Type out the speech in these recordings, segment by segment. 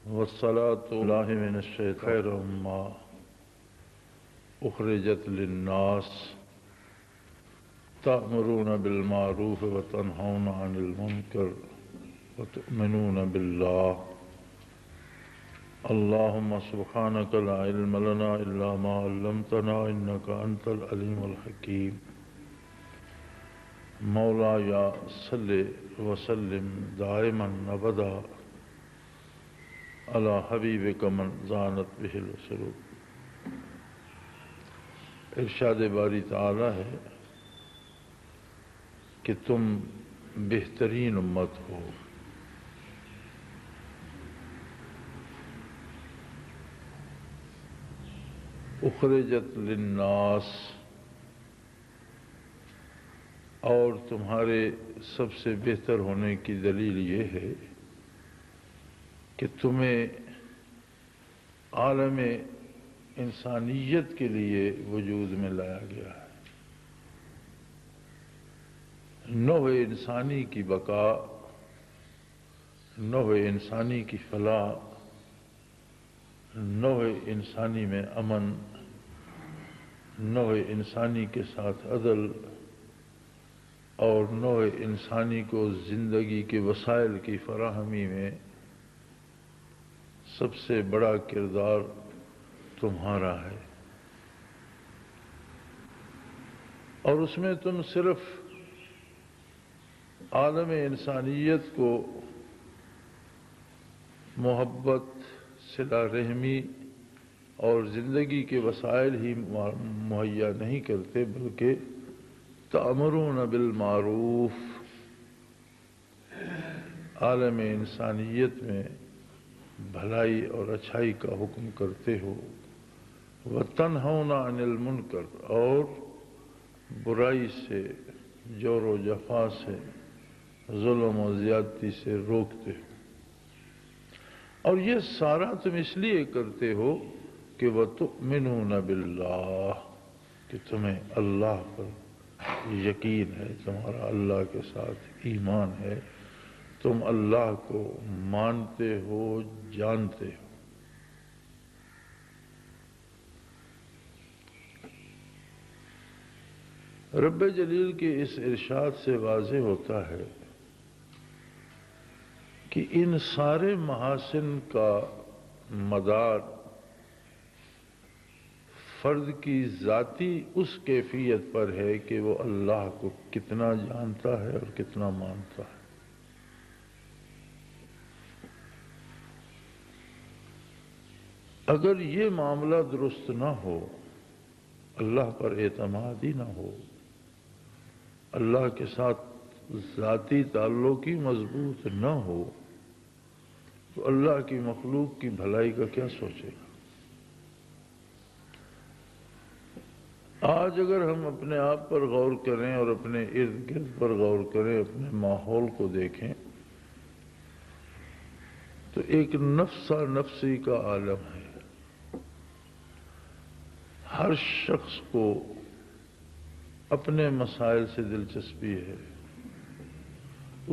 والصلاة الله من الشيطان خير ما أخرجت للناس تأمرون بالمعروف وتنهون عن المنكر وتؤمنون بالله اللهم سبحانك لا علم لنا إلا ما علمتنا إنك أنت العليم الحكيم مولاي صل وسلم دائما أبدا على حبیبک من زانت بہ السرور۔ ارشاد باری تعالی ہے کہ تم بہترین امت ہو، اخرجت للناس، اور تمہارے سب سے بہتر ہونے کی دلیل یہ ہے کہ تمہیں عالم انسانیت کے لیے وجود میں لایا گیا ہے۔ نوع انسانی کی بقا، نوع انسانی کی فلاح، نوع انسانی میں امن، نوع انسانی کے ساتھ عدل اور نوع انسانی کو زندگی کے وسائل کی فراہمی میں سب سے بڑا کردار تمہارا ہے، اور اس میں تم صرف عالم انسانیت کو محبت، صلہ رحمی اور زندگی کے وسائل ہی مہیا نہیں کرتے، بلکہ تأمرون بالمعروف، عالم انسانیت میں بھلائی اور اچھائی کا حکم کرتے ہو، وَتَنْهَوْنَ عَنِ الْمُنْكَرِ، اور برائی سے، جور و جفا سے، ظلم و زیادتی سے روکتے ہو، اور یہ سارا تم اس لیے کرتے ہو کہ وَتُؤْمِنُونَ بِاللَّهِ، کہ تمہیں اللہ پر یقین ہے، تمہارا اللہ کے ساتھ ایمان ہے، تم اللہ کو مانتے ہو، جانتے ہو۔ رب جلیل کے اس ارشاد سے واضح ہوتا ہے کہ ان سارے محاسن کا مدار فرد کی ذاتی اس کیفیت پر ہے کہ وہ اللہ کو کتنا جانتا ہے اور کتنا مانتا ہے۔ اگر یہ معاملہ درست نہ ہو، اللہ پر اعتماد ہی نہ ہو، اللہ کے ساتھ ذاتی تعلق ہی مضبوط نہ ہو، تو اللہ کی مخلوق کی بھلائی کا کیا سوچے گا؟ آج اگر ہم اپنے آپ پر غور کریں اور اپنے ارد گرد پر غور کریں، اپنے ماحول کو دیکھیں، تو ایک نفسا نفسی کا عالم ہے۔ ہر شخص کو اپنے مسائل سے دلچسپی ہے،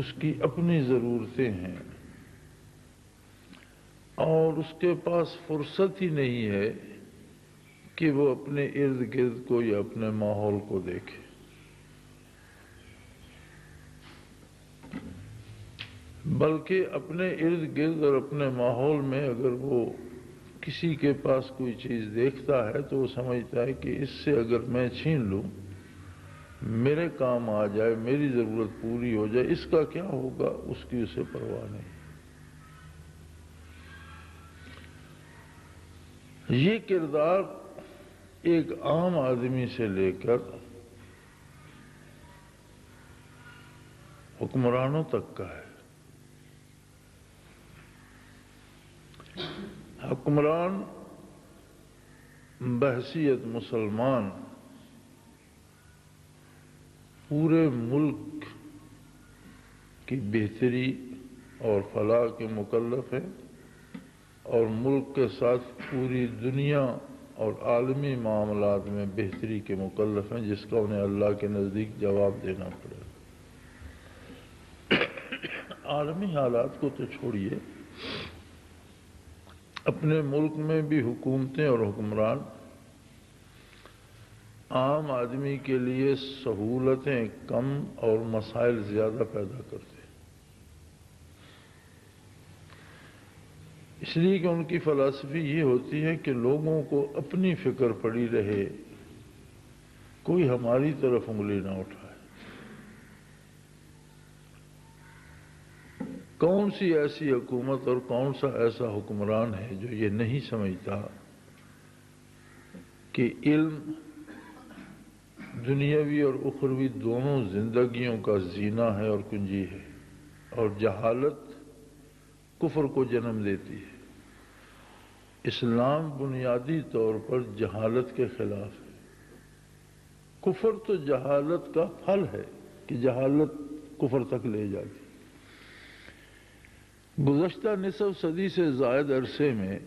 اس کی اپنی ضرورتیں ہیں، اور اس کے پاس فرصت ہی نہیں ہے کہ وہ اپنے ارد گرد کو یا اپنے ماحول کو دیکھے۔ بلکہ اپنے ارد گرد اور اپنے ماحول میں اگر وہ کسی کے پاس کوئی چیز دیکھتا ہے تو وہ سمجھتا ہے کہ اس سے اگر میں چھین لوں، میرے کام آ جائے، میری ضرورت پوری ہو جائے، اس کا کیا ہوگا، اس کی اسے پرواہ نہیں۔ یہ کردار ایک عام آدمی سے لے کر حکمرانوں تک کا ہے۔ حکمران بحیثیت مسلمان پورے ملک کی بہتری اور فلاح کے مکلف ہیں، اور ملک کے ساتھ پوری دنیا اور عالمی معاملات میں بہتری کے مکلف ہیں، جس کا انہیں اللہ کے نزدیک جواب دینا پڑے۔ عالمی حالات کو تو چھوڑیے، اپنے ملک میں بھی حکومتیں اور حکمران عام آدمی کے لیے سہولتیں کم اور مسائل زیادہ پیدا کرتے ہیں، اس لیے کہ ان کی فلسفی یہ ہوتی ہے کہ لوگوں کو اپنی فکر پڑی رہے، کوئی ہماری طرف انگلی نہ اٹھائے۔ کون سی ایسی حکومت اور کون سا ایسا حکمران ہے جو یہ نہیں سمجھتا کہ علم دنیاوی اور اخروی دونوں زندگیوں کا زینہ ہے اور کنجی ہے، اور جہالت کفر کو جنم دیتی ہے۔ اسلام بنیادی طور پر جہالت کے خلاف ہے۔ کفر تو جہالت کا پھل ہے کہ جہالت کفر تک لے جاتی۔ گزشتہ نصف صدی سے زائد عرصے میں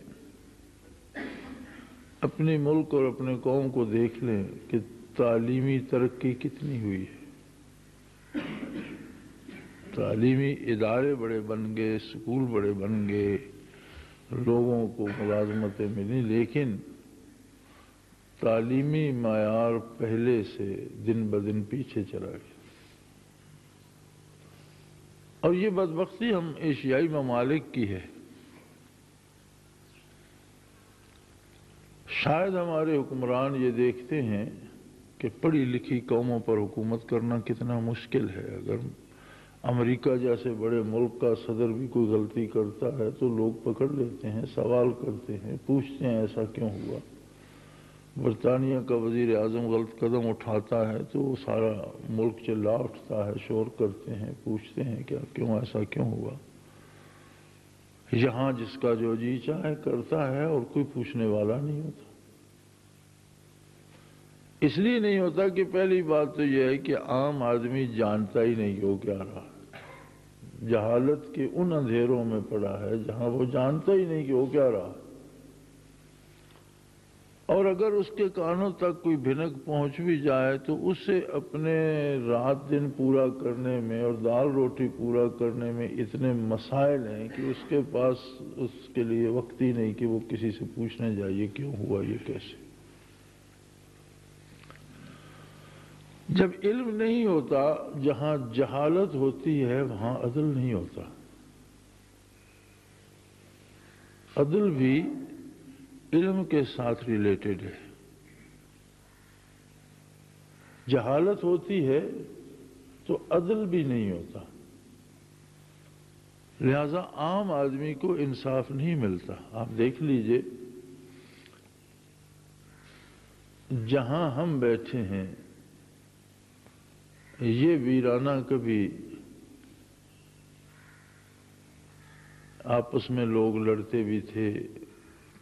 اپنے ملک اور اپنے قوم کو دیکھ لیں کہ تعلیمی ترقی کتنی ہوئی ہے۔ تعلیمی ادارے بڑے بن گئے، اسکول بڑے بن گئے، لوگوں کو ملازمتیں ملی، لیکن تعلیمی معیار پہلے سے دن بدن پیچھے چلا گیا۔ اور یہ بدبختی ہم ایشیائی ممالک کی ہے۔ شاید ہمارے حکمران یہ دیکھتے ہیں کہ پڑھی لکھی قوموں پر حکومت کرنا کتنا مشکل ہے۔ اگر امریکہ جیسے بڑے ملک کا صدر بھی کوئی غلطی کرتا ہے تو لوگ پکڑ لیتے ہیں، سوال کرتے ہیں، پوچھتے ہیں ایسا کیوں ہوا۔ برطانیہ کا وزیر اعظم غلط قدم اٹھاتا ہے تو وہ سارا ملک چلا اٹھتا ہے، شور کرتے ہیں، پوچھتے ہیں کیا کیوں ایسا کیوں ہوا۔ یہاں جس کا جو جی چاہے کرتا ہے اور کوئی پوچھنے والا نہیں ہوتا۔ اس لیے نہیں ہوتا کہ پہلی بات تو یہ ہے کہ عام آدمی جانتا ہی نہیں کہ وہ کیا رہا ہے، جہالت کے ان اندھیروں میں پڑا ہے جہاں وہ جانتا ہی نہیں کہ وہ کیا رہا ہے۔ اور اگر اس کے کانوں تک کوئی بھنک پہنچ بھی جائے تو اسے اپنے رات دن پورا کرنے میں اور دال روٹی پورا کرنے میں اتنے مسائل ہیں کہ اس کے پاس اس کے لیے وقت ہی نہیں کہ وہ کسی سے پوچھنے جائے یہ کیوں ہوا، یہ کیسے۔ جب علم نہیں ہوتا، جہاں جہالت ہوتی ہے وہاں عدل نہیں ہوتا۔ عدل بھی علم کے ساتھ ریلیٹڈ ہے۔ جہالت ہوتی ہے تو عدل بھی نہیں ہوتا، لہذا عام آدمی کو انصاف نہیں ملتا۔ آپ دیکھ لیجئے جہاں ہم بیٹھے ہیں یہ ویرانہ کبھی آپس میں لوگ لڑتے بھی تھے،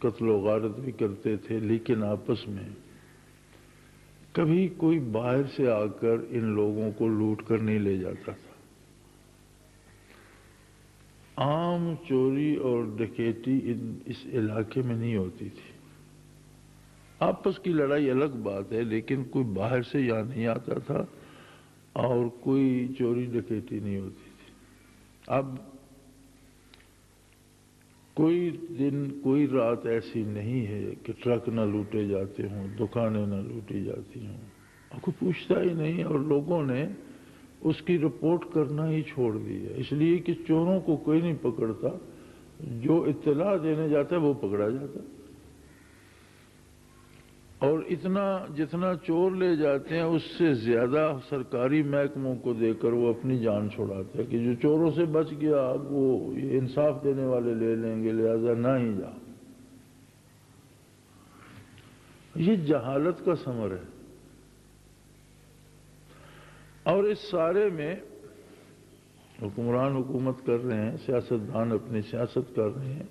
قتل و غارت بھی کرتے تھے، لیکن آپس میں کبھی کوئی باہر سے آ کر ان لوگوں کو لوٹ کر نہیں لے جاتا تھا۔ عام چوری اور ڈکیتی اس علاقے میں نہیں ہوتی تھی۔ آپس کی لڑائی الگ بات ہے، لیکن کوئی باہر سے یہاں نہیں آتا تھا اور کوئی چوری ڈکیتی نہیں ہوتی تھی۔ اب کوئی دن کوئی رات ایسی نہیں ہے کہ ٹرک نہ لوٹے جاتے ہوں، دکانیں نہ لوٹی جاتی ہوں، اور کوئی پوچھتا ہی نہیں، اور لوگوں نے اس کی رپورٹ کرنا ہی چھوڑ دی ہے، اس لیے کہ چوروں کو کوئی نہیں پکڑتا، جو اطلاع دینے جاتا ہے وہ پکڑا جاتا ہے۔ اور جتنا چور لے جاتے ہیں اس سے زیادہ سرکاری محکموں کو دے کر وہ اپنی جان چھڑاتے ہیں کہ جو چوروں سے بچ گیا وہ یہ انصاف دینے والے لے لیں گے، لہذا نہ ہی جا۔ یہ جہالت کا ثمر ہے۔ اور اس سارے میں حکمران حکومت کر رہے ہیں، سیاستدان اپنی سیاست کر رہے ہیں۔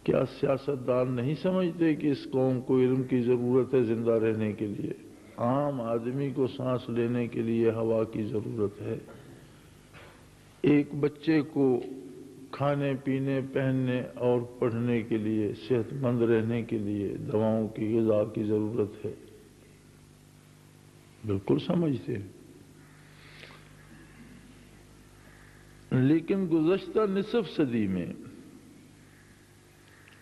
کیا سیاستدان نہیں سمجھتے کہ اس قوم کو علم کی ضرورت ہے زندہ رہنے کے لیے؟ عام آدمی کو سانس لینے کے لیے ہوا کی ضرورت ہے، ایک بچے کو کھانے پینے پہننے اور پڑھنے کے لیے، صحت مند رہنے کے لیے دواؤں کی، غذا کی ضرورت ہے۔ بالکل سمجھتے ہیں، لیکن گزشتہ نصف صدی میں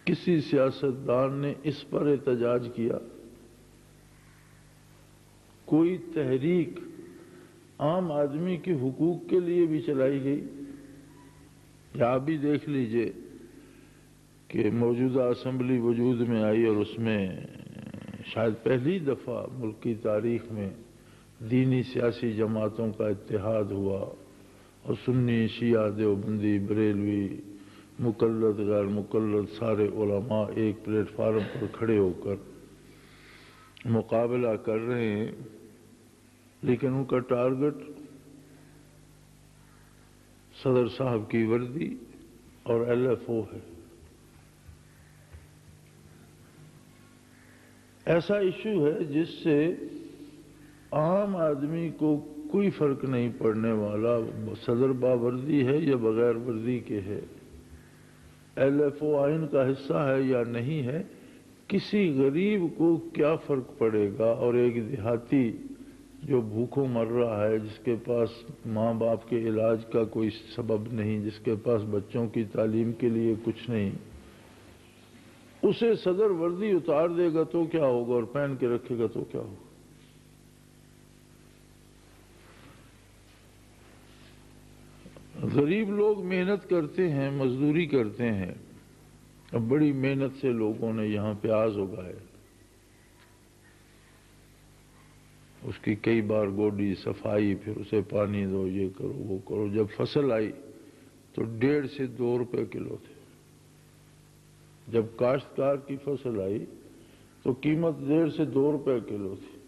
کسی سیاستدان نے اس پر احتجاج کیا؟ کوئی تحریک عام آدمی کے حقوق کے لیے بھی چلائی گئی؟ یا آپ بھی دیکھ لیجئے کہ موجودہ اسمبلی وجود میں آئی اور اس میں شاید پہلی دفعہ ملک کی تاریخ میں دینی سیاسی جماعتوں کا اتحاد ہوا اور سنی، شیعہ، دیوبندی، بریلوی، مقلد، غیر مقلد سارے علماء ایک پلیٹ فارم پر کھڑے ہو کر مقابلہ کر رہے ہیں، لیکن ان کا ٹارگٹ صدر صاحب کی وردی اور ایل ایف او ہے۔ ایسا ایشو ہے جس سے عام آدمی کو کوئی فرق نہیں پڑنے والا، صدر باوردی ہے یا بغیر وردی کے ہے، ایل ایف او آئین کا حصہ ہے یا نہیں ہے، کسی غریب کو کیا فرق پڑے گا؟ اور ایک دیہاتی جو بھوکوں مر رہا ہے، جس کے پاس ماں باپ کے علاج کا کوئی سبب نہیں، جس کے پاس بچوں کی تعلیم کے لیے کچھ نہیں، اسے صدر وردی اتار دے گا تو کیا ہوگا اور پہن کے رکھے گا تو کیا ہوگا؟ غریب لوگ محنت کرتے ہیں، مزدوری کرتے ہیں، اب بڑی محنت سے لوگوں نے یہاں پیاز اگائے، اس کی کئی بار گوڈی، صفائی، پھر اسے پانی دو، یہ کرو وہ کرو۔ جب فصل آئی تو 1.5 سے 2 روپے کلو تھے۔ جب کاشتکار کی فصل آئی تو قیمت 1.5 سے 2 روپے کلو تھی۔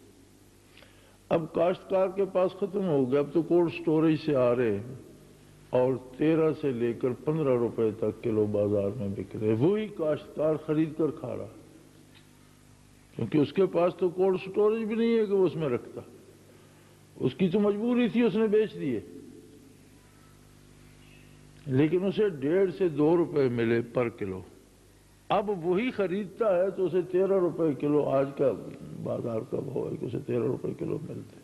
اب کاشتکار کے پاس ختم ہو گیا، اب تو کولڈ سٹوریج سے آ رہے ہیں اور 13 سے لے کر 15 روپے تک کلو بازار میں بک رہے، وہی کاشتکار خرید کر کھا رہا، کیونکہ اس کے پاس تو کولڈ سٹوریج بھی نہیں ہے کہ وہ اس میں رکھتا، اس کی تو مجبوری تھی، اس نے بیچ دیے، لیکن اسے 1.5 سے 2 روپے ملے پر کلو۔ اب وہی خریدتا ہے تو اسے 13 روپے کلو، آج کا بازار کا بھاؤ ہے کہ اسے 13 روپے کلو ملتے۔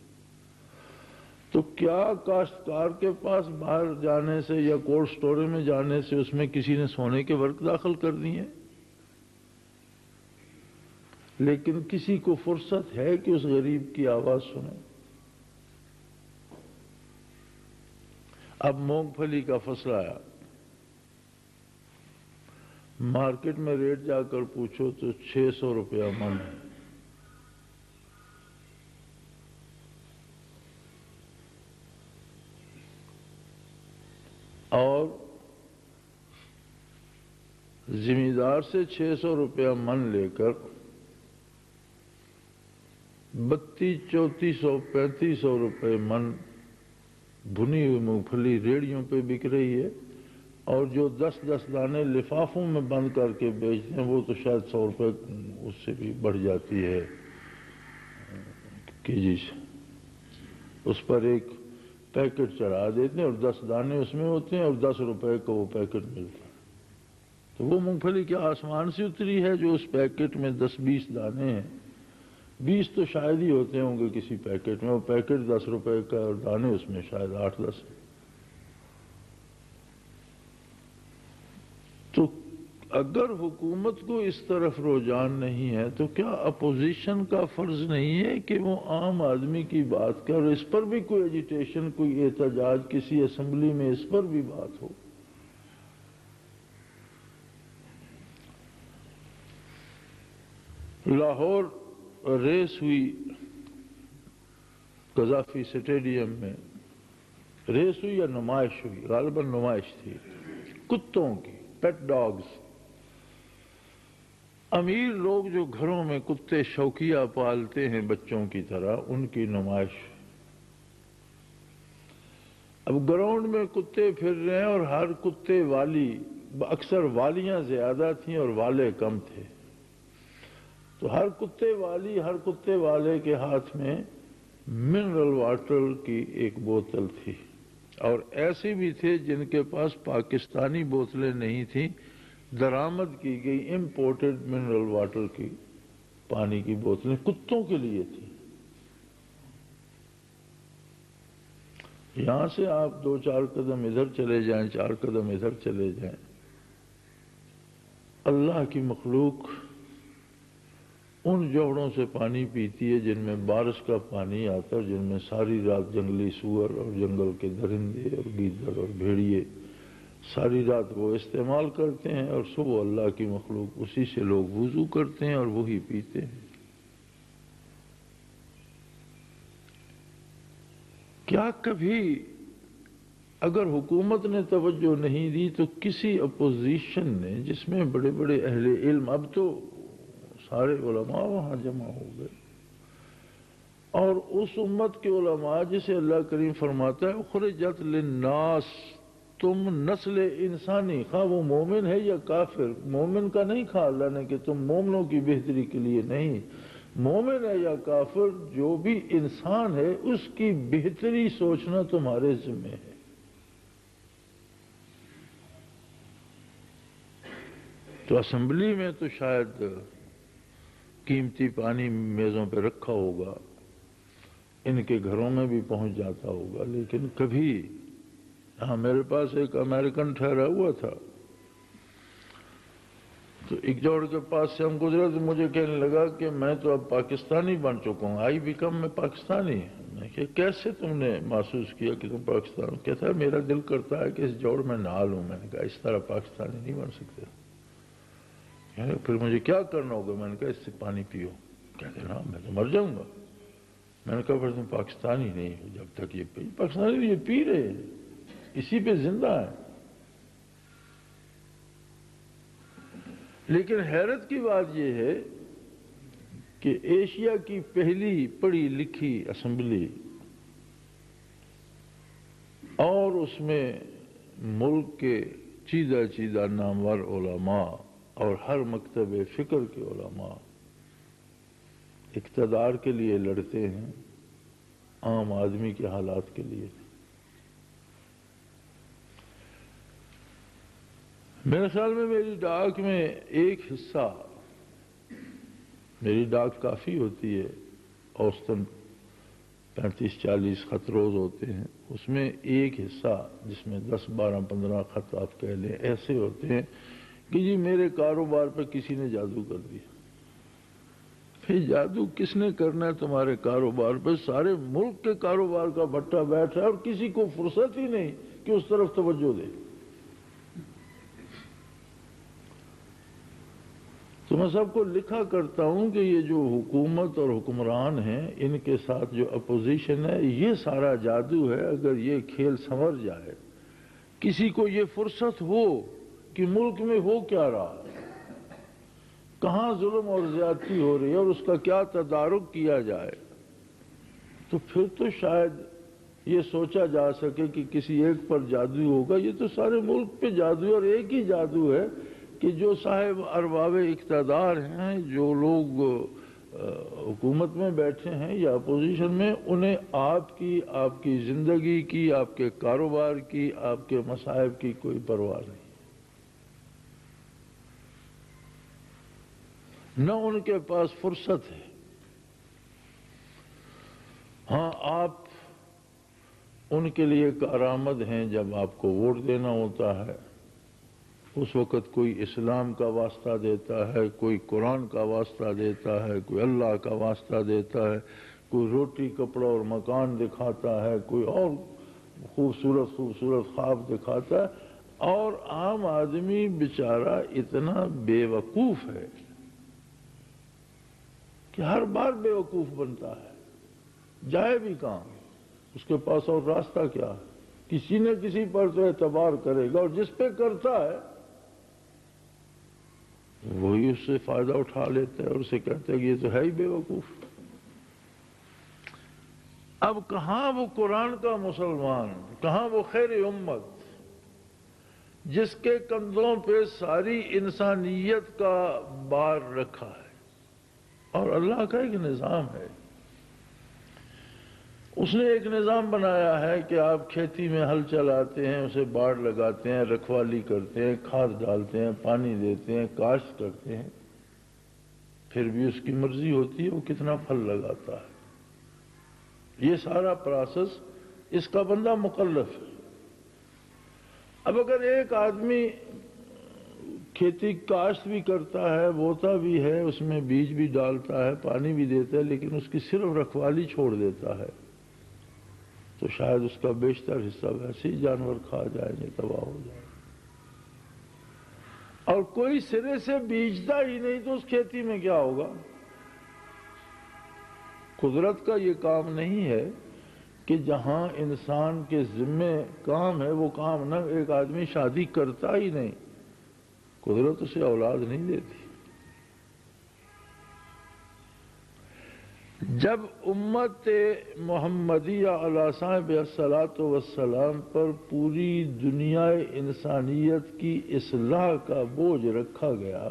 تو کیا کاشتکار کے پاس باہر جانے سے یا کولڈ سٹوریج میں جانے سے اس میں کسی نے سونے کے ورق داخل کر دیے؟ لیکن کسی کو فرصت ہے کہ اس غریب کی آواز سنے؟ اب مونگ پھلی کا فصل آیا، مارکیٹ میں ریٹ جا کر پوچھو تو 600 روپیہ من ہے۔ اور زمیندار سے 600 روپیہ من لے کر 3200، 3400 روپے من بھنی ہوئی مونگ پھلی ریڑھیوں پہ بک رہی ہے، اور جو 10 دانے لفافوں میں بند کر کے بیچتے ہیں وہ تو شاید 100 روپے اس سے بھی بڑھ جاتی ہے کہ جی اس پر ایک پیکٹ چڑھا دیتے ہیں اور 10 دانے اس میں ہوتے ہیں اور 10 روپے کا وہ پیکٹ ملتا ہے۔ تو وہ مونگ پھلی کیا آسمان سے اتری ہے جو اس پیکٹ میں 10-20 دانے ہیں؟ 20 تو شاید ہی ہوتے ہوں گے کسی پیکٹ میں، وہ پیکٹ 10 روپے کا اور دانے اس میں شاید 8-10۔ تو اگر حکومت کو اس طرف رجحان نہیں ہے تو کیا اپوزیشن کا فرض نہیں ہے کہ وہ عام آدمی کی بات کرے اور اس پر بھی کوئی ایجیٹیشن، کوئی احتجاج کسی اسمبلی میں اس پر بھی بات ہو؟ لاہور ریس ہوئی قذافی سٹیڈیم میں، ریس ہوئی یا نمائش ہوئی، غالباً نمائش تھی کتوں کی، پیٹ ڈاگز۔ امیر لوگ جو گھروں میں کتے شوقیہ پالتے ہیں بچوں کی طرح، ان کی نمائش۔ اب گراؤنڈ میں کتے پھر رہے ہیں اور ہر کتے والی، اکثر والیاں زیادہ تھیں اور والے کم تھے، تو ہر کتے والے کے ہاتھ میں منرل واٹر کی ایک بوتل تھی، اور ایسے بھی تھے جن کے پاس پاکستانی بوتلیں نہیں تھیں، درآمد کی گئی امپورٹڈ منرل واٹر کی پانی کی بوتلیں کتوں کے لیے تھیں۔ یہاں سے آپ 2-4 قدم ادھر چلے جائیں، 4 قدم ادھر چلے جائیں، اللہ کی مخلوق ان جوڑوں سے پانی پیتی ہے جن میں بارش کا پانی آتا ہے، جن میں ساری رات جنگلی سور اور جنگل کے درندے اور گیدڑ اور بھیڑیے ساری رات وہ استعمال کرتے ہیں، اور صبح اللہ کی مخلوق اسی سے لوگ وضو کرتے ہیں اور وہی پیتے ہیں۔ کیا کبھی اگر حکومت نے توجہ نہیں دی تو کسی اپوزیشن نے، جس میں بڑے بڑے اہل علم، اب تو سارے علماء وہاں جمع ہو گئے، اور اس امت کے علماء جسے اللہ کریم فرماتا ہے اخرجت للناس، تم نسل انسانی، خواہ وہ مومن ہے یا کافر، مومن کا نہیں کہا اللہ نے کہ تم مومنوں کی بہتری کے لیے، نہیں، مومن ہے یا کافر، جو بھی انسان ہے اس کی بہتری سوچنا تمہارے ذمہ ہے۔ تو اسمبلی میں تو شاید قیمتی پانی میزوں پہ رکھا ہوگا، ان کے گھروں میں بھی پہنچ جاتا ہوگا، لیکن کبھی ہاں، میرے پاس ایک امریکن ٹھہرا ہوا تھا، تو ایک جوڑ کے پاس سے ہم گزرے تو مجھے کہنے لگا کہ میں تو اب پاکستانی بن چکا ہوں، آئی بیکم، میں پاکستانی۔ میں کہ کیسے تم نے محسوس کیا کہ تم پاکستان؟ کہتا ہے میرا دل کرتا ہے کہ اس جوڑ میں نہا لوں۔ میں نے کہا اس طرح پاکستانی نہیں بن سکتے۔ پھر مجھے کیا کرنا ہوگا؟ میں نے کہا اس سے پانی پیو۔ کہتے ہیں نا میں تو مر جاؤں گا۔ میں نے کہا پھر تم پاکستانی نہیں ہو جب تک یہ پاکستانی یہ پی رہے ہیں، اسی پہ زندہ ہے۔ لیکن حیرت کی بات یہ ہے کہ ایشیا کی پہلی پڑھی لکھی اسمبلی، اور اس میں ملک کے چیدہ چیدہ نامور علماء اور ہر مکتب فکر کے علماء اقتدار کے لیے لڑتے ہیں، عام آدمی کے حالات کے لیے۔ میرے خیال میں میری ڈاک میں ایک حصہ، میری ڈاک کافی ہوتی ہے، اوسطاً 35-40 خط روز ہوتے ہیں، اس میں ایک حصہ جس میں 10-12-15 خط آپ کہہ لیں ایسے ہوتے ہیں کہ جی میرے کاروبار پہ کسی نے جادو کر دیا۔ پھر جادو کس نے کرنا ہے تمہارے کاروبار پہ؟ سارے ملک کے کاروبار کا بھٹا بیٹھا ہے اور کسی کو فرصت ہی نہیں کہ اس طرف توجہ دے۔ تو میں سب کو لکھا کرتا ہوں کہ یہ جو حکومت اور حکمران ہیں، ان کے ساتھ جو اپوزیشن ہے، یہ سارا جادو ہے۔ اگر یہ کھیل سنور جائے، کسی کو یہ فرصت ہو کہ ملک میں ہو کیا رہا، کہاں ظلم اور زیادتی ہو رہی ہے اور اس کا کیا تدارک کیا جائے، تو پھر تو شاید یہ سوچا جا سکے کہ کسی ایک پر جادو ہوگا۔ یہ تو سارے ملک پہ جادو ہے، اور ایک ہی جادو ہے کہ جو صاحب ارباب اقتدار ہیں، جو لوگ حکومت میں بیٹھے ہیں یا اپوزیشن میں، انہیں آپ کی زندگی کی، آپ کے کاروبار کی، آپ کے مصائب کی کوئی پرواہ نہیں، نہ ان کے پاس فرصت ہے۔ ہاں، آپ ان کے لیے کارآمد ہیں جب آپ کو ووٹ دینا ہوتا ہے، اس وقت کوئی اسلام کا واسطہ دیتا ہے، کوئی قرآن کا واسطہ دیتا ہے، کوئی اللہ کا واسطہ دیتا ہے، کوئی روٹی کپڑا اور مکان دکھاتا ہے، کوئی اور خوبصورت خواب دکھاتا ہے، اور عام آدمی بیچارہ اتنا بے وقوف ہے کہ ہر بار بے وقوف بنتا ہے، جائے بھی کہاں، اس کے پاس اور راستہ کیا ہے؟ کسی نہ کسی پر تو اعتبار کرے گا، اور جس پہ کرتا ہے وہی اس سے فائدہ اٹھا لیتا ہے اور اسے کہتا ہے کہ یہ تو ہے ہی بے وقوف۔ اب کہاں وہ قرآن کا مسلمان، کہاں وہ خیر امت جس کے کندھوں پہ ساری انسانیت کا بار رکھا ہے، اور اللہ کا ایک نظام ہے۔ اس نے ایک نظام بنایا ہے کہ آپ کھیتی میں ہل چلاتے ہیں، اسے باڑ لگاتے ہیں، رکھوالی کرتے ہیں، کھاد ڈالتے ہیں، پانی دیتے ہیں، کاشت کرتے ہیں، پھر بھی اس کی مرضی ہوتی ہے وہ کتنا پھل لگاتا ہے۔ یہ سارا پروسیس اس کا بندہ مکلف ہے۔ اب اگر ایک آدمی کھیتی کاشت بھی کرتا ہے، بوتا بھی ہے، اس میں بیج بھی ڈالتا ہے، پانی بھی دیتا ہے، لیکن اس کی صرف رکھوالی چھوڑ دیتا ہے، تو شاید اس کا بیشتر حصہ ویسے ہی جانور کھا جائیں گے، تباہ ہو جائیں گے۔ اور کوئی سرے سے بیجتا ہی نہیں تو اس کھیتی میں کیا ہوگا؟ قدرت کا یہ کام نہیں ہے کہ جہاں انسان کے ذمے کام ہے وہ کام نہ، ایک آدمی شادی کرتا ہی نہیں، قدرت اسے اولاد نہیں دیتی۔ جب امت محمدیہ علیہ صاحب الصلاۃ والسلام پر پوری دنیا انسانیت کی اصلاح کا بوجھ رکھا گیا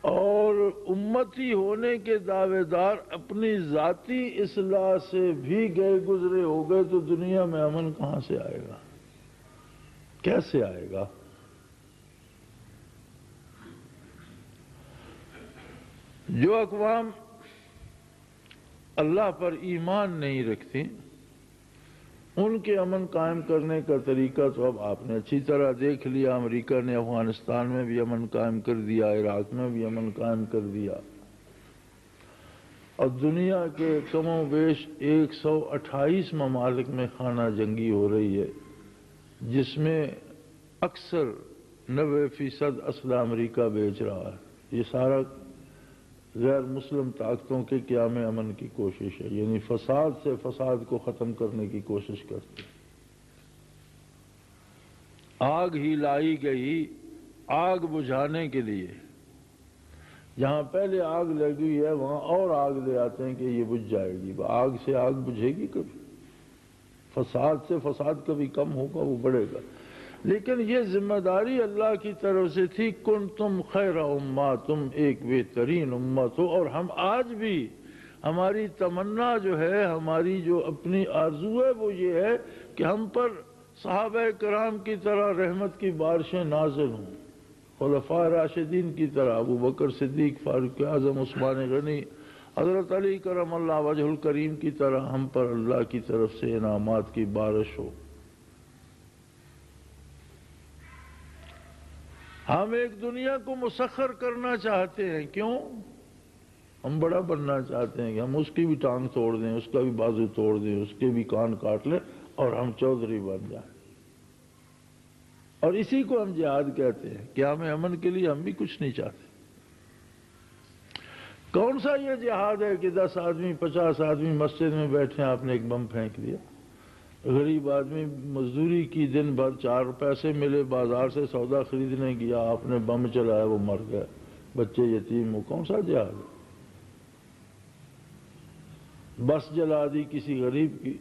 اور امتی ہونے کے دعوے دار اپنی ذاتی اصلاح سے بھی گئے گزرے ہو گئے، تو دنیا میں امن کہاں سے آئے گا؟ کیسے آئے گا؟ جو اقوام اللہ پر ایمان نہیں رکھتی، ان کے امن قائم کرنے کا طریقہ تو اب آپ نے اچھی طرح دیکھ لیا۔ امریکہ نے افغانستان میں بھی امن قائم کر دیا، عراق میں بھی امن قائم کر دیا، اور دنیا کے کم و بیش 128 ممالک میں خانہ جنگی ہو رہی ہے، جس میں اکثر 90% اسلحہ امریکہ بیچ رہا ہے۔ یہ سارا غیر مسلم طاقتوں کے قیام امن کی کوشش ہے، یعنی فساد سے فساد کو ختم کرنے کی کوشش کرتے ہیں۔ آگ ہی لائی گئی آگ بجھانے کے لیے، جہاں پہلے آگ لگی ہے وہاں اور آگ لے آتے ہیں کہ یہ بجھ جائے گی۔ آگ سے آگ بجھے گی کبھی؟ فساد سے فساد کبھی کم ہوگا؟ وہ بڑھے گا۔ لیکن یہ ذمہ داری اللہ کی طرف سے تھی، کنتم خیر امہ، تم ایک بہترین امت ہو۔ اور ہم آج بھی، ہماری تمنا جو ہے، ہماری جو اپنی آرزو ہے وہ یہ ہے کہ ہم پر صحابہ کرام کی طرح رحمت کی بارشیں نازل ہوں، خلفاء راشدین کی طرح، ابو بکر صدیق، فاروق اعظم، عثمان غنی، حضرت علی کرم اللہ وجہ الکریم کی طرح ہم پر اللہ کی طرف سے انعامات کی بارش ہو۔ ہم ایک دنیا کو مسخر کرنا چاہتے ہیں، کیوں؟ ہم بڑا بننا چاہتے ہیں کہ ہم اس کی بھی ٹانگ توڑ دیں، اس کا بھی بازو توڑ دیں، اس کے بھی کان کاٹ لیں اور ہم چودھری بن جائیں، اور اسی کو ہم جہاد کہتے ہیں۔ کیا ہمیں امن کے لیے ہم بھی کچھ نہیں چاہتے؟ کون سا یہ جہاد ہے کہ 10 آدمی 50 آدمی مسجد میں بیٹھے ہیں، آپ نے ایک بم پھینک دیا؟ غریب آدمی مزدوری کی، دن بھر 4 پیسے ملے، بازار سے سودا خریدنے گیا، آپ نے بم چلایا، وہ مر گیا، بچے یتیم ہو، کون سا جہاد ہے؟ بس جلا دی کسی غریب کی،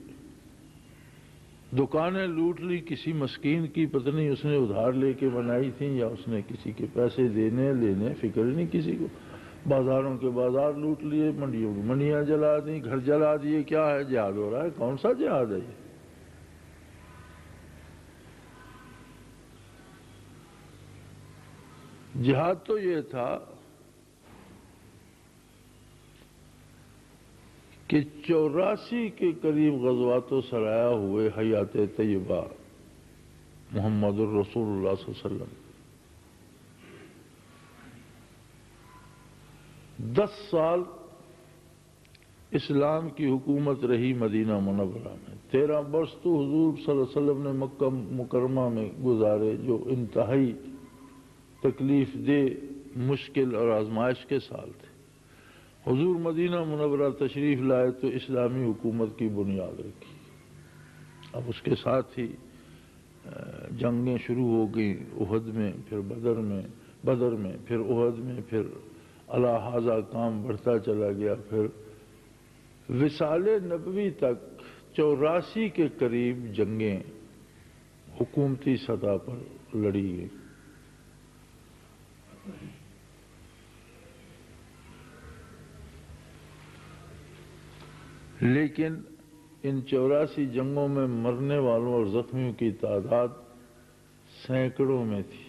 دکانیں لوٹ لی کسی مسکین کی، پتہ نہیں اس نے ادھار لے کے بنائی تھیں یا اس نے کسی کے پیسے دینے لینے، فکر نہیں کسی کو، بازاروں کے بازار لوٹ لیے، منڈیوں کی منڈیاں جلا دیں، گھر جلا دیے۔ کیا ہے؟ جہاد ہو رہا ہے؟ کون سا جہاد ہے یہ؟ جہاد تو یہ تھا کہ 84 کے قریب غزوات و سرایہ ہوئے حیات طیبہ محمد الرسول اللہ صلی اللہ علیہ وسلم، 10 سال اسلام کی حکومت رہی مدینہ منورہ میں، 13 برس تو حضور صلی اللہ علیہ وسلم نے مکہ مکرمہ میں گزارے، جو انتہائی تکلیف دہ، مشکل اور آزمائش کے سال تھے۔ حضور مدینہ منورہ تشریف لائے تو اسلامی حکومت کی بنیاد رکھی۔ اب اس کے ساتھ ہی جنگیں شروع ہو گئیں، احد میں، پھر بدر میں، پھر احد میں، پھر الہٰذا کام بڑھتا چلا گیا، پھر وصال نبوی تک 84 کے قریب جنگیں حکومتی سطح پر لڑی گئی۔ لیکن ان 84 جنگوں میں مرنے والوں اور زخمیوں کی تعداد سینکڑوں میں تھی،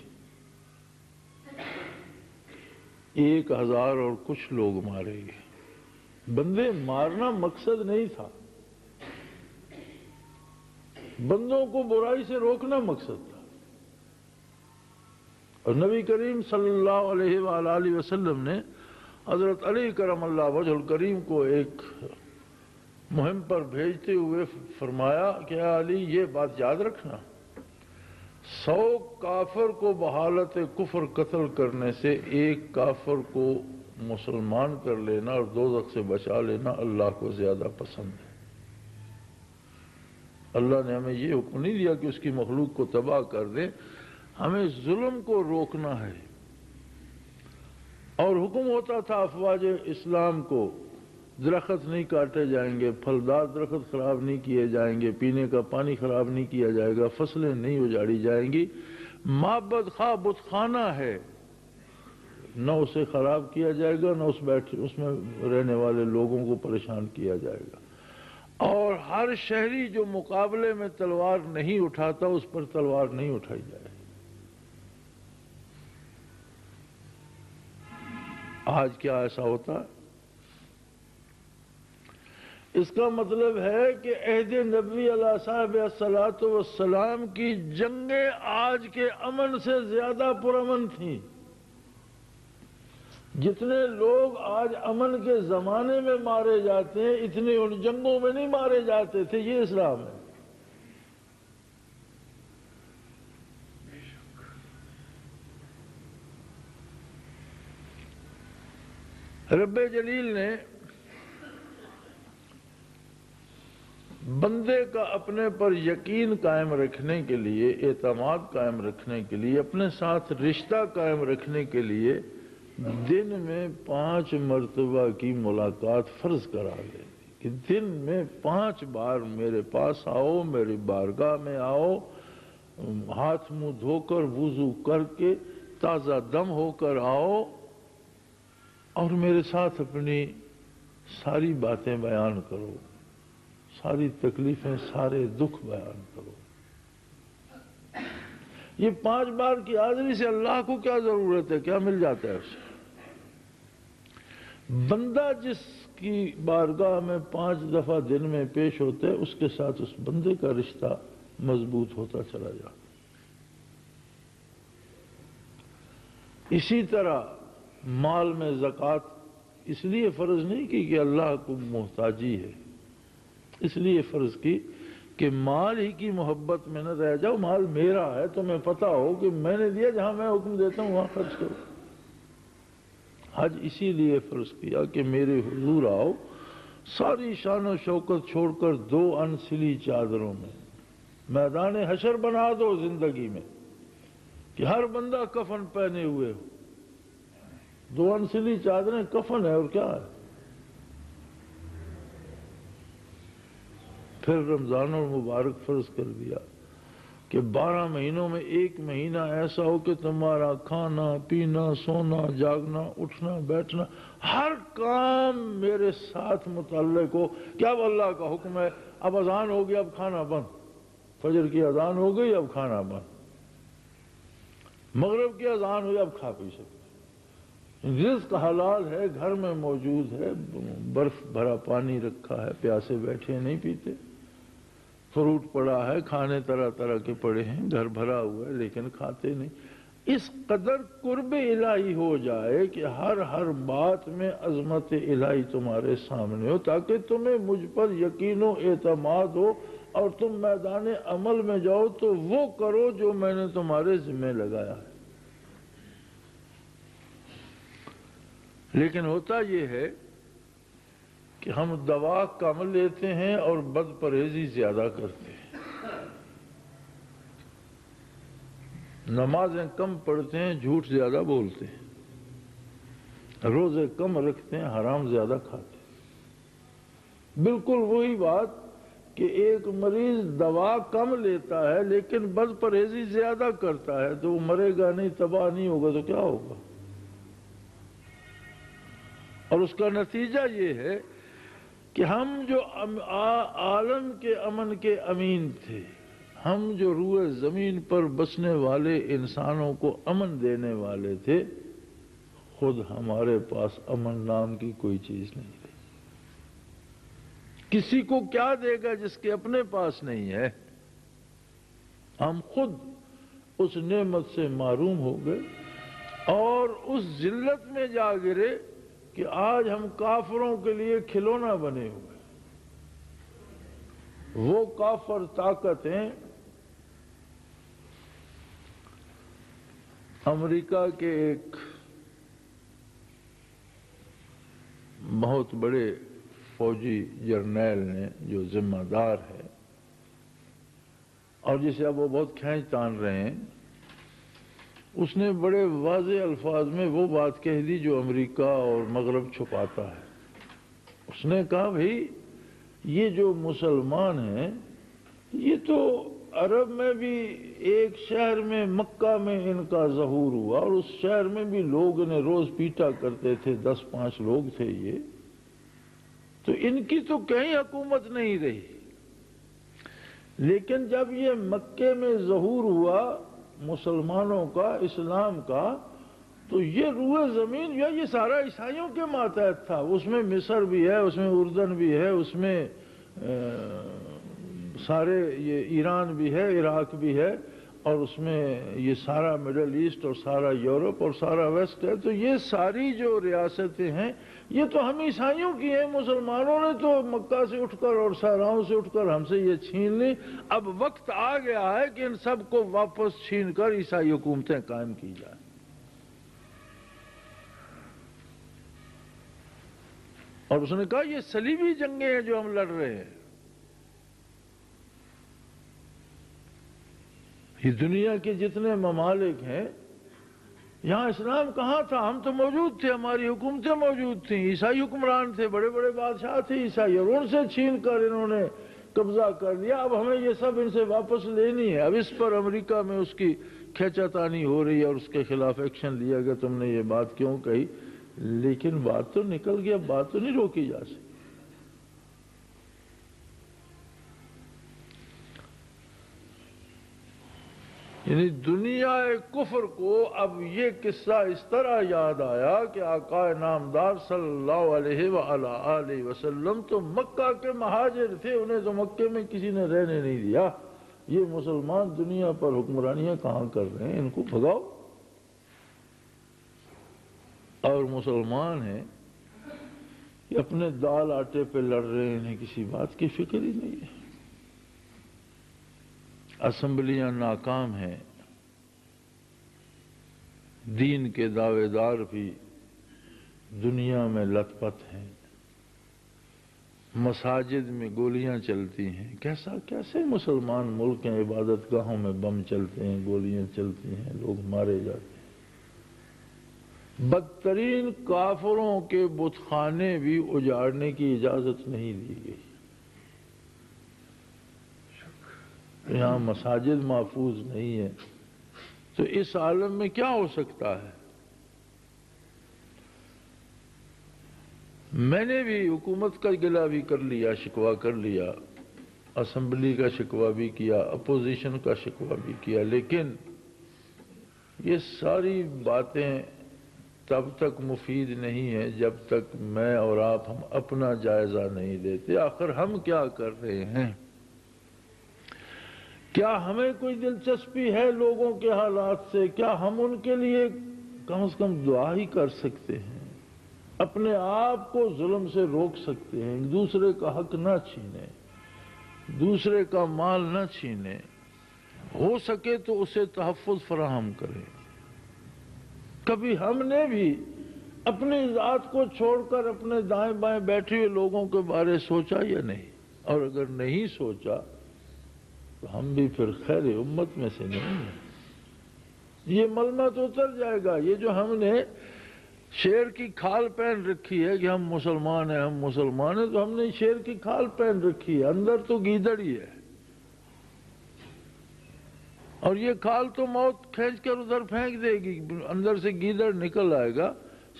1000 اور کچھ لوگ مارے گئے۔ بندے مارنا مقصد نہیں تھا، بندوں کو برائی سے روکنا مقصد تھا۔ اور نبی کریم صلی اللہ علیہ وآلہ وسلم نے حضرت علی کرم اللہ وجہ الکریم کو ایک مہم پر بھیجتے ہوئے فرمایا کہ اے علی یہ بات یاد رکھنا، 100 کافر کو بحالت کفر قتل کرنے سے ایک کافر کو مسلمان کر لینا اور دوزخ سے بچا لینا اللہ کو زیادہ پسند ہے۔ اللہ نے ہمیں یہ حکم نہیں دیا کہ اس کی مخلوق کو تباہ کر دیں، ہمیں ظلم کو روکنا ہے۔ اور حکم ہوتا تھا افواج اسلام کو، درخت نہیں کاٹے جائیں گے، پھلدار درخت خراب نہیں کیے جائیں گے، پینے کا پانی خراب نہیں کیا جائے گا، فصلیں نہیں اجاڑی جائیں گی، معبد خواہ بت خانہ ہے نہ اسے خراب کیا جائے گا، نہ اس میں رہنے والے لوگوں کو پریشان کیا جائے گا، اور ہر شہری جو مقابلے میں تلوار نہیں اٹھاتا اس پر تلوار نہیں اٹھائی جائے۔ آج کیا ایسا ہوتا ہے؟ اس کا مطلب ہے کہ عہد نبوی علیہ صاحب الصلاۃ والسلام کی جنگیں آج کے امن سے زیادہ پرامن تھیں۔ جتنے لوگ آج امن کے زمانے میں مارے جاتے ہیں اتنے ان جنگوں میں نہیں مارے جاتے تھے۔ یہ اسلام ہے۔ رب جلیل نے بندے کا اپنے پر یقین قائم رکھنے کے لیے، اعتماد قائم رکھنے کے لیے، اپنے ساتھ رشتہ قائم رکھنے کے لیے دن میں 5 مرتبہ کی ملاقات فرض کرا دی کہ دن میں 5 بار میرے پاس آؤ، میری بارگاہ میں آؤ، ہاتھ منہ دھو کر وضو کر کے تازہ دم ہو کر آؤ اور میرے ساتھ اپنی ساری باتیں بیان کرو، ساری تکلیفیں، سارے دکھ بیان کرو۔ یہ 5 بار کی حاضری سے اللہ کو کیا ضرورت ہے؟ کیا مل جاتا ہے اسے؟ بندہ جس کی بارگاہ میں 5 دفعہ دن میں پیش ہوتا ہے اس کے ساتھ اس بندے کا رشتہ مضبوط ہوتا چلا جاتا۔ اسی طرح مال میں زکوٰۃ اس لیے فرض نہیں کی کہ اللہ کو محتاجی ہے، اس لیے فرض کی کہ مال ہی کی محبت میں نہ رہ جاؤ، مال میرا ہے، تمہیں پتہ ہو کہ میں نے دیا، جہاں میں حکم دیتا ہوں وہاں خرچ کرو۔ حج اسی لیے فرض کیا کہ میرے حضور آؤ، ساری شان و شوکت چھوڑ کر 2 انسلی چادروں میں میدان حشر بنا دو زندگی میں کہ ہر بندہ کفن پہنے ہوئے ہو۔ 2 انسلی چادریں کفن ہے اور کیا ہے؟ پھر رمضان المبارک فرض کر دیا کہ 12 مہینوں میں 1 مہینہ ایسا ہو کہ تمہارا کھانا پینا سونا جاگنا اٹھنا بیٹھنا ہر کام میرے ساتھ متعلق ہو۔ کیا اب اللہ کا حکم ہے، اب اذان ہو گئی اب کھانا بند، فجر کی اذان ہو گئی اب کھانا بند، مغرب کی اذان ہوئی اب کھا پی سکتے، رزق حلال ہے، گھر میں موجود ہے، برف بھرا پانی رکھا ہے، پیاسے بیٹھے نہیں پیتے، فروٹ پڑا ہے، کھانے طرح طرح کے پڑے ہیں، گھر بھرا ہوا ہے لیکن کھاتے نہیں۔ اس قدر قرب الہی ہو جائے کہ ہر بات میں عظمت الہی تمہارے سامنے ہو، تاکہ تمہیں مجھ پر یقین و اعتماد ہو اور تم میدان عمل میں جاؤ تو وہ کرو جو میں نے تمہارے ذمہ لگایا ہے۔ لیکن ہوتا یہ ہے کہ ہم دوا کم لیتے ہیں اور بد پرہیزی زیادہ کرتے ہیں، نمازیں کم پڑھتے ہیں، جھوٹ زیادہ بولتے ہیں، روزے کم رکھتے ہیں، حرام زیادہ کھاتے ہیں۔ بالکل وہی بات کہ ایک مریض دوا کم لیتا ہے لیکن بد پرہیزی زیادہ کرتا ہے تو وہ مرے گا نہیں، تباہ نہیں ہوگا تو کیا ہوگا؟ اور اس کا نتیجہ یہ ہے کہ ہم جو عالم کے امن کے امین تھے، ہم جو روئے زمین پر بسنے والے انسانوں کو امن دینے والے تھے، خود ہمارے پاس امن نام کی کوئی چیز نہیں رہی۔ کسی کو کیا دے گا جس کے اپنے پاس نہیں ہے؟ ہم خود اس نعمت سے محروم ہو گئے اور اس ذلت میں جا گرے کہ آج ہم کافروں کے لیے کھلونا بنے ہوئے۔ وہ کافر طاقتیں امریکہ کے ایک بہت بڑے فوجی جرنیل نے، جو ذمہ دار ہے اور جسے اب وہ بہت کھینچ تان رہے ہیں، اس نے بڑے واضح الفاظ میں وہ بات کہہ دی جو امریکہ اور مغرب چھپاتا ہے۔ اس نے کہا بھئی یہ جو مسلمان ہیں یہ تو عرب میں بھی ایک شہر میں مکہ میں ان کا ظہور ہوا اور اس شہر میں بھی لوگ انہیں روز پیٹا کرتے تھے، 10-5 لوگ تھے یہ، تو ان کی تو کہیں حکومت نہیں رہی، لیکن جب یہ مکے میں ظہور ہوا مسلمانوں کا، اسلام کا، تو یہ روئے زمین یہ سارا عیسائیوں کے ماتحت تھا۔ اس میں مصر بھی ہے، اس میں اردن بھی ہے، اس میں سارے یہ ایران بھی ہے، عراق بھی ہے، اور اس میں یہ سارا مڈل ایسٹ اور سارا یورپ اور سارا ویسٹ ہے۔ تو یہ ساری جو ریاستیں ہیں یہ تو ہم عیسائیوں کی ہیں، مسلمانوں نے تو مکہ سے اٹھ کر اور صحراؤں سے اٹھ کر ہم سے یہ چھین لی۔ اب وقت آ گیا ہے کہ ان سب کو واپس چھین کر عیسائی حکومتیں قائم کی جائیں۔ اور اس نے کہا یہ صلیبی جنگیں ہیں جو ہم لڑ رہے ہیں، یہ دنیا کے جتنے ممالک ہیں یہاں اسلام کہاں تھا؟ ہم تو موجود تھے، ہماری حکومتیں موجود تھیں، عیسائی حکمران تھے، بڑے بڑے بادشاہ تھے عیسائی، اور ان سے چھین کر انہوں نے قبضہ کر لیا۔ اب ہمیں یہ سب ان سے واپس لینی ہے۔ اب اس پر امریکہ میں اس کی کھینچا تانی ہو رہی ہے اور اس کے خلاف ایکشن لیا گیا، تم نے یہ بات کیوں کہی؟ لیکن بات تو نکل گئی، اب بات تو نہیں روکی جا سکتی۔ یعنی دنیا کفر کو اب یہ قصہ اس طرح یاد آیا کہ آقا نامدار صلی اللہ علیہ وآلہ وسلم تو مکہ کے مہاجر تھے، انہیں تو مکے میں کسی نے رہنے نہیں دیا۔ یہ مسلمان دنیا پر حکمرانیاں کہاں کر رہے ہیں، ان کو بھگاؤ۔ اور مسلمان ہیں کہ اپنے دال آٹے پہ لڑ رہے ہیں، انہیں کسی بات کی فکر ہی نہیں ہے۔ اسمبلیاں ناکام ہیں، دین کے دعوے دار بھی دنیا میں لت پت ہیں، مساجد میں گولیاں چلتی ہیں۔ کیسے مسلمان ملک ہیں، عبادت گاہوں میں بم چلتے ہیں، گولیاں چلتی ہیں، لوگ مارے جاتے ہیں۔ بدترین کافروں کے بت خانے بھی اجاڑنے کی اجازت نہیں دی گئی۔ یہاں مساجد محفوظ نہیں ہے تو اس عالم میں کیا ہو سکتا ہے؟ میں نے بھی حکومت کا گلہ بھی کر لیا، شکوہ کر لیا، اسمبلی کا شکوہ بھی کیا، اپوزیشن کا شکوہ بھی کیا، لیکن یہ ساری باتیں تب تک مفید نہیں ہے جب تک میں اور آپ ہم اپنا جائزہ نہیں لیتے۔ آخر ہم کیا کر رہے ہیں؟ کیا ہمیں کوئی دلچسپی ہے لوگوں کے حالات سے؟ کیا ہم ان کے لیے کم سے کم دعا ہی کر سکتے ہیں؟ اپنے آپ کو ظلم سے روک سکتے ہیں، دوسرے کا حق نہ چھینیں، دوسرے کا مال نہ چھینیں، ہو سکے تو اسے تحفظ فراہم کریں۔ کبھی ہم نے بھی اپنی ذات کو چھوڑ کر اپنے دائیں بائیں بیٹھے ہوئے لوگوں کے بارے سوچا یا نہیں؟ اور اگر نہیں سوچا تو ہم بھی پھر خیر امت میں سے نہیں ہیں۔ یہ ملمہ تو اتر جائے گا۔ یہ جو ہم نے شیر کی کھال پہن رکھی ہے کہ ہم مسلمان ہیں، ہم مسلمان ہیں، تو ہم نے شیر کی کھال پہن رکھی ہے، اندر تو گیدڑ ہی ہے، اور یہ کھال تو موت کھینچ کر ادھر پھینک دے گی، اندر سے گیدڑ نکل آئے گا۔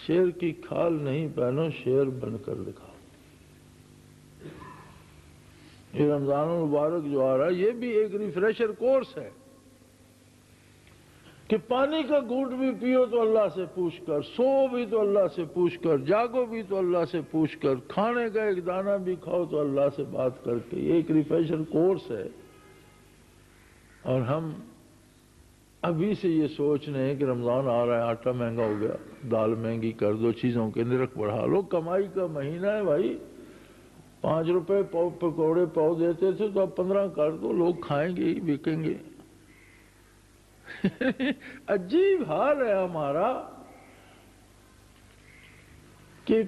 شیر کی کھال نہیں پہنو، شیر بن کر دکھاؤ۔ یہ رمضان المبارک جو آ رہا ہے یہ بھی ایک ریفریشر کورس ہے کہ پانی کا گھونٹ بھی پیو تو اللہ سے پوچھ کر، سو بھی تو اللہ سے پوچھ کر، جاگو بھی تو اللہ سے پوچھ کر، کھانے کا ایک دانہ بھی کھاؤ تو اللہ سے بات کر کے۔ یہ ایک ریفریشر کورس ہے۔ اور ہم ابھی سے یہ سوچ رہے ہیں کہ رمضان آ رہا ہے، آٹا مہنگا ہو گیا، دال مہنگی کر دو، چیزوں کے نرخ بڑھا لو، کمائی کا مہینہ ہے بھائی، 5 روپے پکوڑے پاؤ دیتے تھے تو اب 15 کر دو، لوگ کھائیں گے ہی، بکیں گے۔ عجیب حال ہے ہمارا کہ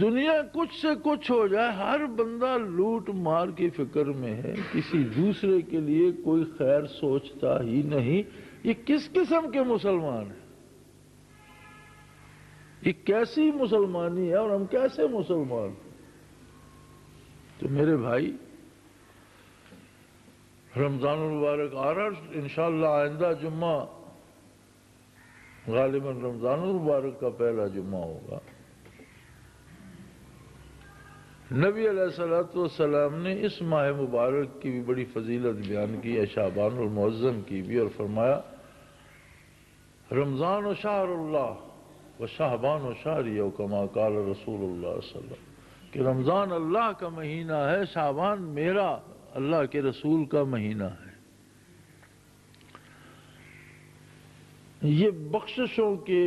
دنیا کچھ سے کچھ ہو جائے، ہر بندہ لوٹ مار کی فکر میں ہے، کسی دوسرے کے لیے کوئی خیر سوچتا ہی نہیں۔ یہ کس قسم کے مسلمان ہیں؟ یہ کیسی مسلمانی ہے اور ہم کیسے مسلمان ہیں؟ تو میرے بھائی، رمضان المبارک آ رہا، انشاءاللہ آئندہ جمعہ غالباً رمضان المبارک کا پہلا جمعہ ہوگا۔ نبی علیہ السلام نے اس ماہ مبارک کی بھی بڑی فضیلت بیان کی ہے، شعبان المعظم کی بھی، اور فرمایا رمضان و شہر اللہ و شعبان و شہری، او کما قال رسول اللہ صلی اللہ علیہ وسلم، کہ رمضان اللہ کا مہینہ ہے، شعبان میرا اللہ کے رسول کا مہینہ ہے۔ یہ بخششوں کے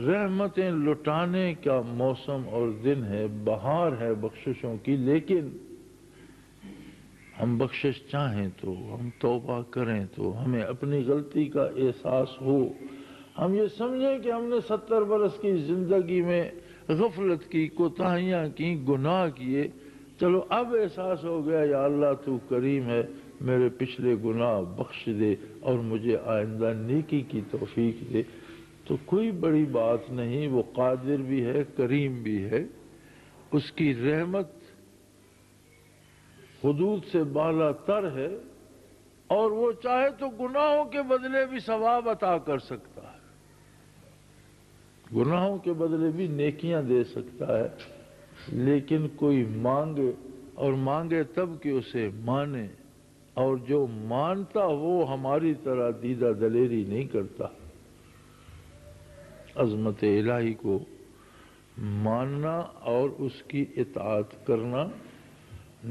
رحمتیں لٹانے کا موسم اور دن ہے، بہار ہے بخششوں کی، لیکن ہم بخشش چاہیں تو، ہم توبہ کریں تو، ہمیں اپنی غلطی کا احساس ہو، ہم یہ سمجھیں کہ ہم نے 70 برس کی زندگی میں غفلت کی، کوتاہیاں کی، گناہ کیے، چلو اب احساس ہو گیا، یا اللہ تو کریم ہے، میرے پچھلے گناہ بخش دے اور مجھے آئندہ نیکی کی توفیق دے، تو کوئی بڑی بات نہیں، وہ قادر بھی ہے، کریم بھی ہے، اس کی رحمت حدود سے بالا تر ہے، اور وہ چاہے تو گناہوں کے بدلے بھی ثواب عطا کر سکتا ہے، گناہوں کے بدلے بھی نیکیاں دے سکتا ہے، لیکن کوئی مانگے، اور مانگے تب کہ اسے مانے، اور جو مانتا وہ ہماری طرح دیدہ دلیری نہیں کرتا۔ عظمت الہی کو ماننا اور اس کی اطاعت کرنا،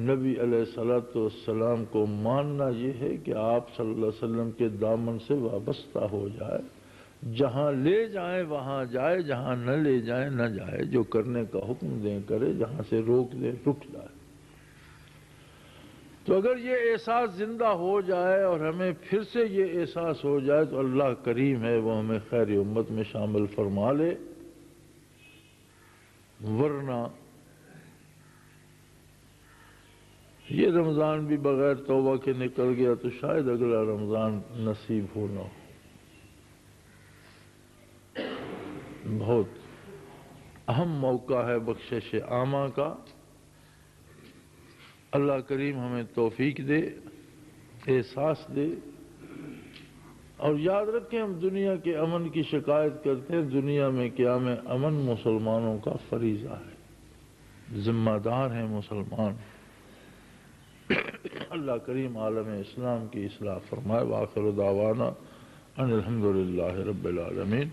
نبی علیہ السلام کو ماننا، یہ ہے کہ آپ صلی اللہ علیہ وسلم کے دامن سے وابستہ ہو جائے، جہاں لے جائیں وہاں جائے، جہاں نہ لے جائیں نہ جائے، جو کرنے کا حکم دیں کرے، جہاں سے روک دیں رک جائے۔ تو اگر یہ احساس زندہ ہو جائے اور ہمیں پھر سے یہ احساس ہو جائے تو اللہ کریم ہے، وہ ہمیں خیر امت میں شامل فرما لے، ورنہ یہ رمضان بھی بغیر توبہ کے نکل گیا تو شاید اگلا رمضان نصیب ہو نہ ہو۔ بہت اہم موقع ہے بخشش عامہ کا، اللہ کریم ہمیں توفیق دے، احساس دے، اور یاد رکھیں ہم دنیا کے امن کی شکایت کرتے ہیں، دنیا میں قیام امن مسلمانوں کا فریضہ ہے، ذمہ دار ہیں مسلمان۔ اللہ کریم عالم اسلام کی اصلاح فرمائے۔ وآخر دعوانا ان الحمدللہ رب العالمین۔